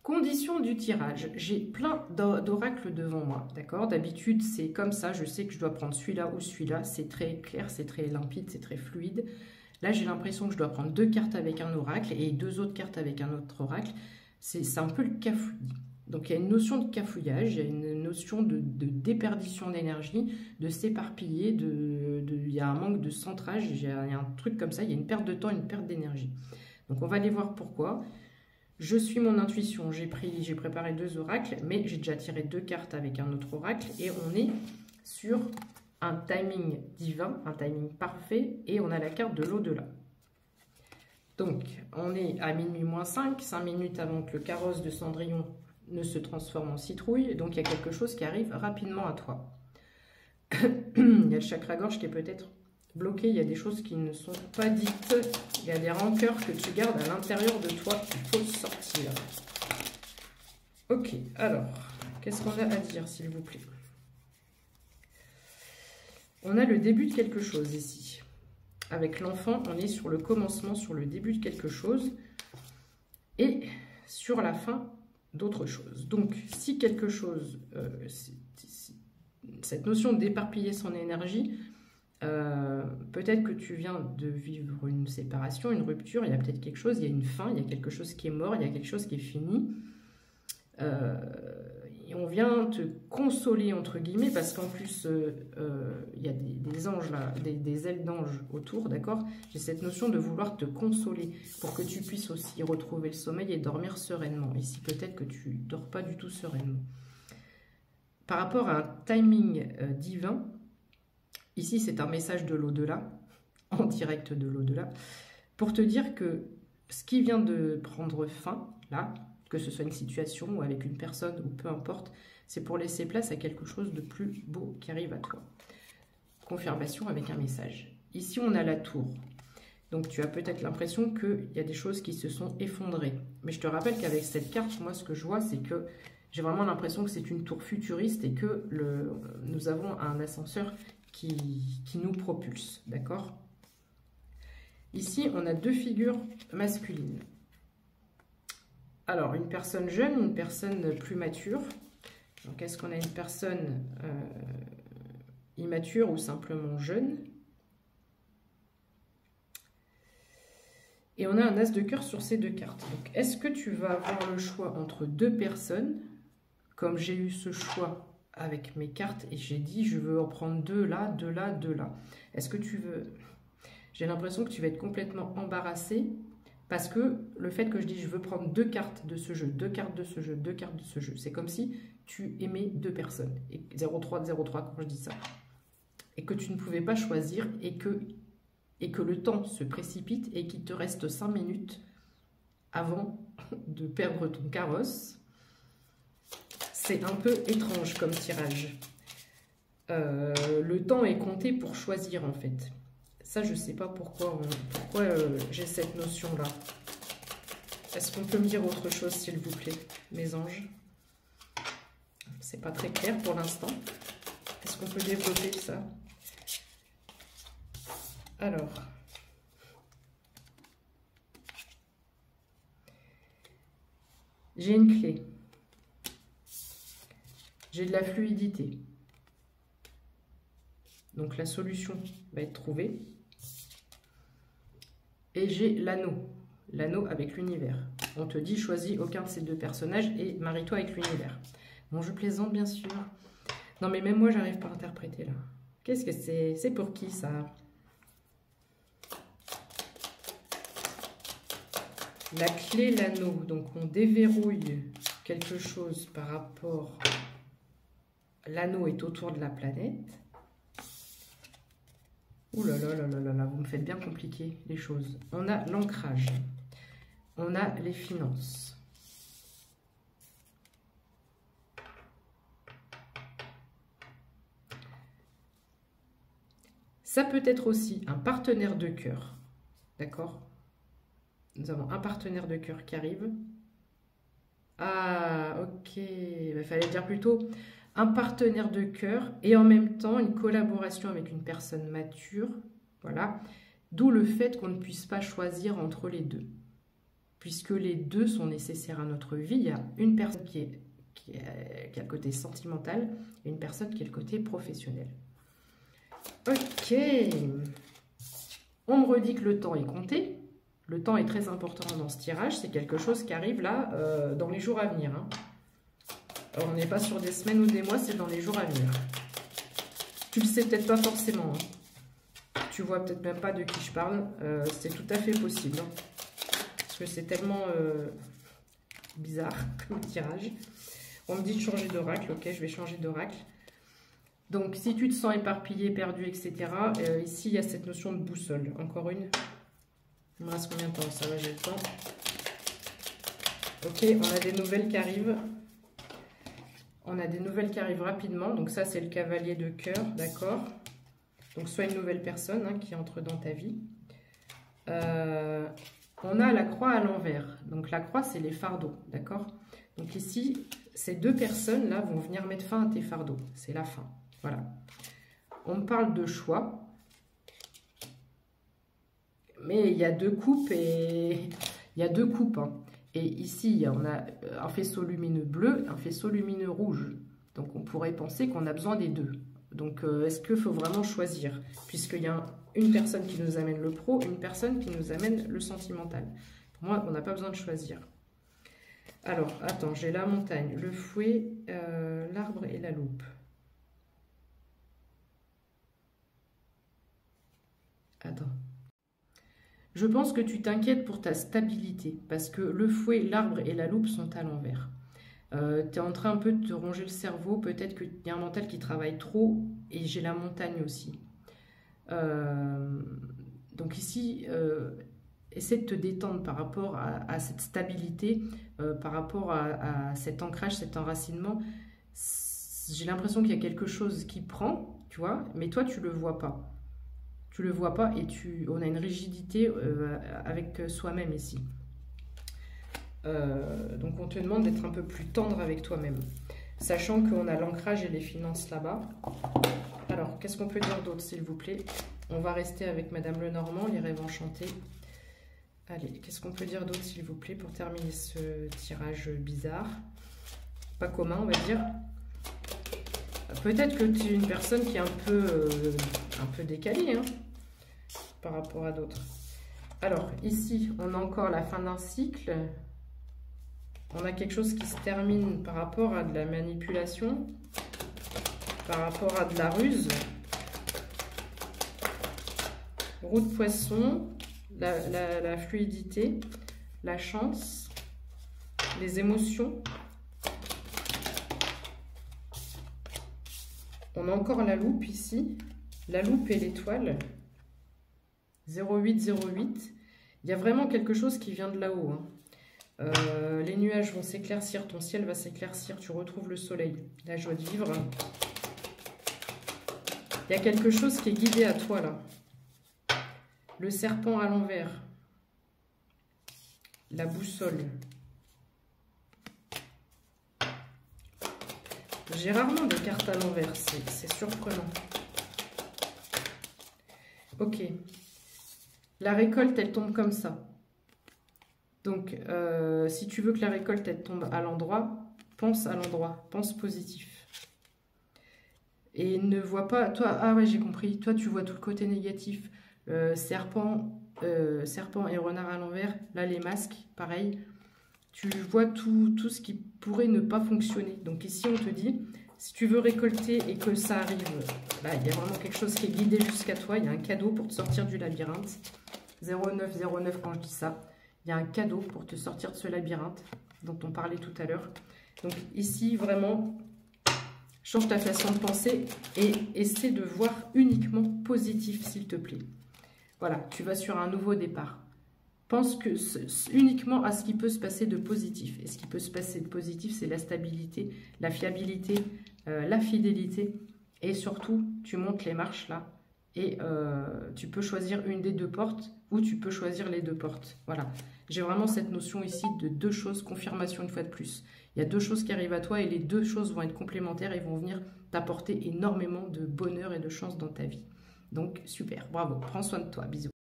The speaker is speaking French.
Condition du tirage. J'ai plein d'oracles devant moi, d'accord? D'habitude, c'est comme ça. Je sais que je dois prendre celui-là ou celui-là. C'est très clair, c'est très limpide, c'est très fluide. Là, j'ai l'impression que je dois prendre 2 cartes avec un oracle et 2 autres cartes avec un autre oracle. C'est un peu le cafouillis. Donc, il y a une notion de cafouillage, il y a une notion de déperdition d'énergie, de s'éparpiller, il y a un manque de centrage, il y a un truc comme ça, il y a une perte de temps, une perte d'énergie. Donc, on va aller voir pourquoi. Je suis mon intuition, j'ai préparé 2 oracles, mais j'ai déjà tiré 2 cartes avec un autre oracle et on est sur un timing divin, un timing parfait, et on a la carte de l'au-delà. Donc, on est à minuit moins 5 minutes avant que le carrosse de Cendrillon ne se transforme en citrouille, donc il y a quelque chose qui arrive rapidement à toi. Il y a le chakra-gorge qui est peut-être bloqué, il y a des choses qui ne sont pas dites, il y a des rancœurs que tu gardes à l'intérieur de toi qu'il faut sortir. Ok, alors, qu'est-ce qu'on a à dire, s'il vous plaît? On a le début de quelque chose ici. Avec l'enfant, on est sur le commencement, sur le début de quelque chose, et sur la fin d'autre chose. Donc, si quelque chose, cette notion d'éparpiller son énergie, peut-être que tu viens de vivre une séparation, une rupture, il y a peut-être quelque chose, il y a une fin, il y a quelque chose qui est mort, il y a quelque chose qui est fini. Et on vient te consoler, entre guillemets, parce qu'en plus, il y a des anges là, des ailes d'ange autour, d'accord? J'ai cette notion de vouloir te consoler pour que tu puisses aussi retrouver le sommeil et dormir sereinement. Ici, peut-être que tu ne dors pas du tout sereinement. Par rapport à un timing divin, ici, c'est un message de l'au-delà, en direct de l'au-delà, pour te dire que ce qui vient de prendre fin, là, que ce soit une situation ou avec une personne ou peu importe, c'est pour laisser place à quelque chose de plus beau qui arrive à toi. Confirmation avec un message. Ici, on a la tour. Donc, tu as peut-être l'impression qu'il y a des choses qui se sont effondrées. Mais je te rappelle qu'avec cette carte, moi, ce que je vois, c'est que j'ai vraiment l'impression que c'est une tour futuriste et que nous avons un ascenseur qui nous propulse. D'accord? Ici, on a 2 figures masculines. Alors, une personne jeune, une personne plus mature. Donc, est-ce qu'on a une personne immature ou simplement jeune? Et on a un as de cœur sur ces 2 cartes. Donc, est-ce que tu vas avoir le choix entre 2 personnes, comme j'ai eu ce choix avec mes cartes, et j'ai dit, je veux en prendre 2 là, 2 là, 2 là. Est-ce que tu veux... J'ai l'impression que tu vas être complètement embarrassé, parce que le fait que je dis je veux prendre 2 cartes de ce jeu, 2 cartes de ce jeu, 2 cartes de ce jeu, c'est comme si tu aimais 2 personnes. Et 0,3 de 0,3 quand je dis ça. Et que tu ne pouvais pas choisir et que le temps se précipite et qu'il te reste 5 minutes avant de perdre ton carrosse. C'est un peu étrange comme tirage. Le temps est compté pour choisir en fait. Ça, je ne sais pas pourquoi j'ai cette notion-là. Est-ce qu'on peut me dire autre chose, s'il vous plaît, mes anges? C'est pas très clair pour l'instant. Est-ce qu'on peut développer ça? Alors. J'ai une clé. J'ai de la fluidité. Donc, la solution va être trouvée. Et j'ai l'anneau avec l'univers. On te dit, choisis aucun de ces 2 personnages et marie-toi avec l'univers. Bon, je plaisante, bien sûr. Non, mais même moi, j'arrive pas à interpréter, là. Qu'est-ce que c'est? C'est pour qui, ça? La clé, l'anneau. Donc, on déverrouille quelque chose par rapport... L'anneau est autour de la planète. Ouh là là là là là, vous me faites bien compliquer les choses. On a l'ancrage. On a les finances. Ça peut être aussi un partenaire de cœur. D'accord? Nous avons un partenaire de cœur qui arrive. Ah, ok. Il fallait dire plutôt un partenaire de cœur et en même temps une collaboration avec une personne mature. Voilà. D'où le fait qu'on ne puisse pas choisir entre les 2. puisque les deux sont nécessaires à notre vie. Il y a une personne qui a le côté sentimental et une personne qui a le côté professionnel. Ok, on me redit que le temps est compté. Le temps est très important dans ce tirage. C'est quelque chose qui arrive là dans les jours à venir. Hein. Alors, on n'est pas sur des semaines ou des mois, c'est dans les jours à venir. Tu le sais peut-être pas forcément. Hein. Tu vois peut-être même pas de qui je parle. C'est tout à fait possible. Hein. Parce que c'est tellement bizarre comme tirage. On me dit de changer d'oracle. Ok, je vais changer d'oracle. Donc, si tu te sens éparpillé, perdu, etc., ici, il y a cette notion de boussole. Encore une. Il me reste combien de temps? Ça va, j'ai le temps. Ok, on a des nouvelles qui arrivent. On a des nouvelles qui arrivent rapidement. Donc ça, c'est le cavalier de cœur, d'accord? Donc, soit une nouvelle personne hein, qui entre dans ta vie. On a la croix à l'envers. Donc, la croix, c'est les fardeaux, d'accord? Donc ici, ces deux personnes-là vont venir mettre fin à tes fardeaux. C'est la fin. Voilà. On me parle de choix. Mais il y a deux coupes et il y a deux coupes. Hein. Et ici, on a un faisceau lumineux bleu, un faisceau lumineux rouge. Donc, on pourrait penser qu'on a besoin des deux. Donc, est-ce qu'il faut vraiment choisir? Puisqu'il y a une personne qui nous amène le pro, une personne qui nous amène le sentimental. Pour moi, on n'a pas besoin de choisir. Alors, attends, j'ai la montagne, le fouet, l'arbre et la loupe. Attends. Je pense que tu t'inquiètes pour ta stabilité, parce que le fouet, l'arbre et la loupe sont à l'envers. Tu es en train un peu de te ronger le cerveau, peut-être qu'il y a un mental qui travaille trop, et j'ai la montagne aussi. Donc ici, essaie de te détendre par rapport à cette stabilité, par rapport à cet ancrage, cet enracinement. J'ai l'impression qu'il y a quelque chose qui prend, tu vois, mais toi, tu ne le vois pas. Tu le vois pas et on a une rigidité avec soi-même ici. Donc on te demande d'être un peu plus tendre avec toi-même, sachant qu'on a l'ancrage et les finances là-bas. Alors, qu'est-ce qu'on peut dire d'autre, s'il vous plaît? On va rester avec Madame Lenormand, les rêves enchantés. Allez, qu'est-ce qu'on peut dire d'autre, s'il vous plaît, pour terminer ce tirage bizarre? Pas commun, on va dire. Peut-être que tu es une personne qui est un peu décalée, hein, par rapport à d'autres. Alors, ici, on a encore la fin d'un cycle. On a quelque chose qui se termine par rapport à de la manipulation, par rapport à de la ruse. Roue de poisson, la fluidité, la chance, les émotions. On a encore la loupe ici, la loupe et l'étoile. 0808. Il y a vraiment quelque chose qui vient de là-haut. Hein. Les nuages vont s'éclaircir, ton ciel va s'éclaircir, tu retrouves le soleil, la joie de vivre. Il y a quelque chose qui est guidé à toi là. Le serpent à l'envers. La boussole. J'ai rarement des cartes à l'envers, c'est surprenant. Ok. La récolte, elle tombe comme ça. Donc, si tu veux que la récolte, elle tombe à l'endroit, pense positif. Et ne vois pas, toi, ah ouais, j'ai compris, toi, tu vois tout le côté négatif. Serpent et renard à l'envers, là, les masques, pareil. Tu vois tout ce qui pourrait ne pas fonctionner. Donc ici, on te dit, si tu veux récolter et que ça arrive, là, il y a vraiment quelque chose qui est guidé jusqu'à toi. Il y a un cadeau pour te sortir du labyrinthe. 0909 quand je dis ça. Il y a un cadeau pour te sortir de ce labyrinthe dont on parlait tout à l'heure. Donc ici, vraiment, change ta façon de penser et essaie de voir uniquement positif, s'il te plaît. Voilà, tu vas sur un nouveau départ. Pense uniquement à ce qui peut se passer de positif. Et ce qui peut se passer de positif, c'est la stabilité, la fiabilité, la fidélité. Et surtout, tu montes les marches là. Et tu peux choisir une des deux portes ou tu peux choisir les deux portes. Voilà. J'ai vraiment cette notion ici de deux choses, confirmation une fois de plus. Il y a deux choses qui arrivent à toi et les deux choses vont être complémentaires et vont venir t'apporter énormément de bonheur et de chance dans ta vie. Donc, super. Bravo. Prends soin de toi. Bisous.